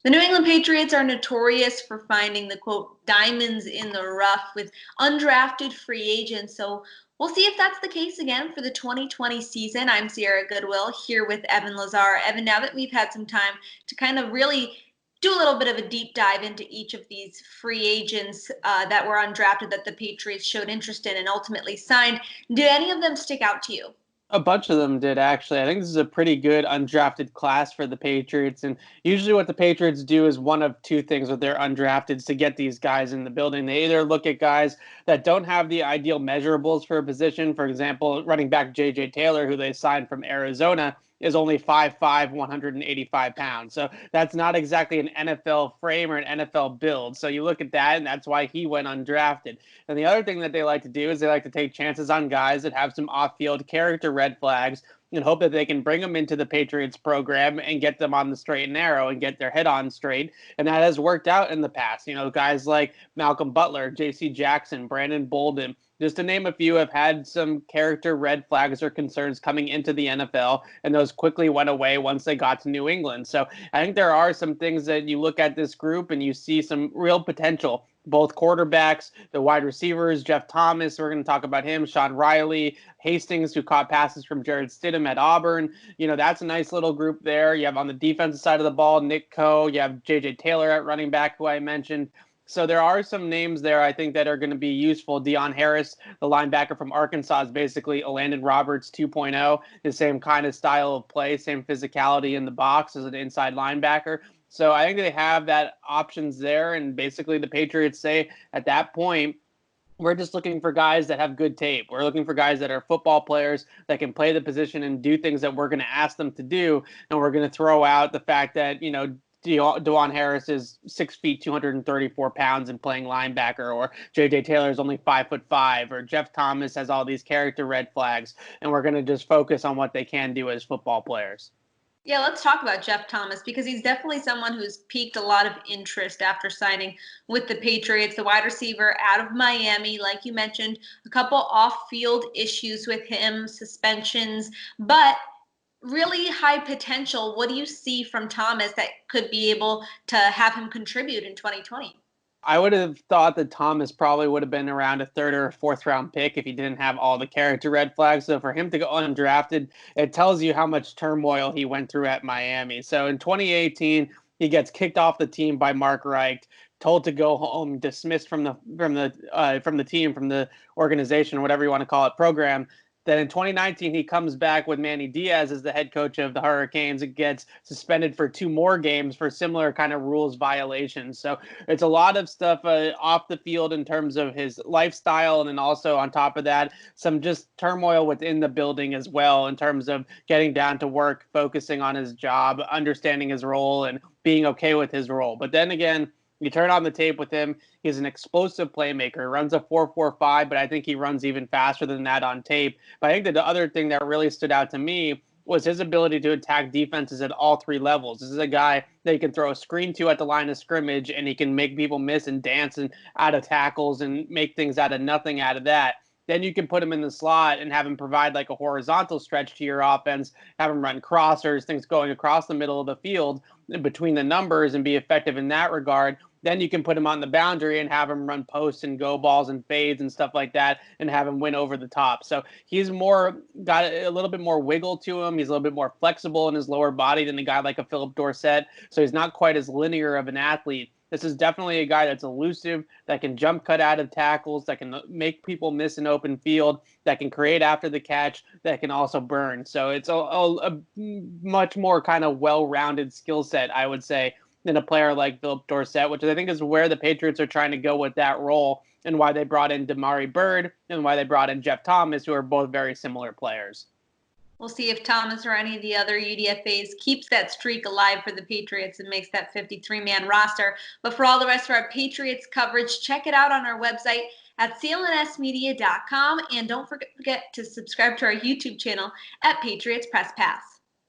The New England Patriots are notorious for finding the quote diamonds in the rough with undrafted free agents. So we'll see if that's the case again for the 2020 season. I'm Sierra Goodwill here with Evan Lazar. Evan, now that we've had some time to kind of really do a little bit of a deep dive into each of these free agents that were undrafted that the Patriots showed interest in and ultimately signed, do any of them stick out to you? A bunch of them did, actually. I think this is a pretty good undrafted class for the Patriots. And usually, what the Patriots do is one of two things with their undrafteds to get these guys in the building. They either look at guys that don't have the ideal measurables for a position. For example, running back J.J. Taylor, who they signed from Arizona, is only 5'5", 185 pounds. So that's not exactly an NFL frame or an NFL build. So you look at that, and that's why he went undrafted. And the other thing that they like to do is they like to take chances on guys that have some off-field character red flags and hope that they can bring them into the Patriots program and get them on the straight and narrow and get their head on straight. And that has worked out in the past. You know, guys like Malcolm Butler, J.C. Jackson, Brandon Bolden, just to name a few, have had some character red flags or concerns coming into the NFL, and those quickly went away once they got to New England. So I think there are some things that you look at this group and you see some real potential. Both quarterbacks, the wide receivers, Jeff Thomas, we're going to talk about him, Sean Riley, Hastings, who caught passes from Jared Stidham at Auburn. You know, that's a nice little group there. You have on the defensive side of the ball, Nick Coe. You have J.J. Taylor at running back, who I mentioned. So there are some names there I think that are going to be useful. Deion Harris, the linebacker from Arkansas, is basically a Landon Roberts 2.0, the same kind of style of play, same physicality in the box as an inside linebacker. So I think they have that options there. And basically the Patriots say at that point, we're just looking for guys that have good tape. We're looking for guys that are football players that can play the position and do things that we're going to ask them to do. And we're going to throw out the fact that, you know, Deion Harris is 6 feet, 234 pounds and playing linebacker, or J.J. Taylor is only 5'5", or Jeff Thomas has all these character red flags. And we're going to just focus on what they can do as football players. Yeah, let's talk about Jeff Thomas because he's definitely someone who's piqued a lot of interest after signing with the Patriots. The wide receiver out of Miami, like you mentioned, a couple off-field issues with him, suspensions, but really high potential. What do you see from Thomas that could be able to have him contribute in 2020? I would have thought that Thomas probably would have been around a third or a fourth round pick if he didn't have all the character red flags. So for him to go undrafted, it tells you how much turmoil he went through at Miami. So in 2018, he gets kicked off the team by Mark Reich, told to go home, dismissed from the team, from the organization, whatever you want to call it, program. Then in 2019, he comes back with Manny Diaz as the head coach of the Hurricanes and gets suspended for 2 more games for similar kind of rules violations. So it's a lot of stuff off the field in terms of his lifestyle. And then also on top of that, some just turmoil within the building as well in terms of getting down to work, focusing on his job, understanding his role, and being okay with his role. But then again, you turn on the tape with him, he's an explosive playmaker. He runs a 4.45, but I think he runs even faster than that on tape. But I think that the other thing that really stood out to me was his ability to attack defenses at all 3 levels. This is a guy that you can throw a screen to at the line of scrimmage, and he can make people miss and dance and out of tackles and make things out of nothing out of that. Then you can put him in the slot and have him provide like a horizontal stretch to your offense, have him run crossers, things going across the middle of the field between the numbers and be effective in that regard. Then you can put him on the boundary and have him run posts and go balls and fades and stuff like that and have him win over the top. So he's more got a little bit more wiggle to him. He's a little bit more flexible in his lower body than a guy like a Philip Dorsett. So he's not quite as linear of an athlete. This is definitely a guy that's elusive, that can jump cut out of tackles, that can make people miss an open field, that can create after the catch, that can also burn. So it's a much more kind of well-rounded skill set, I would say, than a player like Philip Dorsett, which I think is where the Patriots are trying to go with that role and why they brought in Damari Byrd and why they brought in Jeff Thomas, who are both very similar players. We'll see if Thomas or any of the other UDFAs keeps that streak alive for the Patriots and makes that 53-man roster. But for all the rest of our Patriots coverage, check it out on our website at clnsmedia.com. And don't forget to subscribe to our YouTube channel at Patriots Press Pass.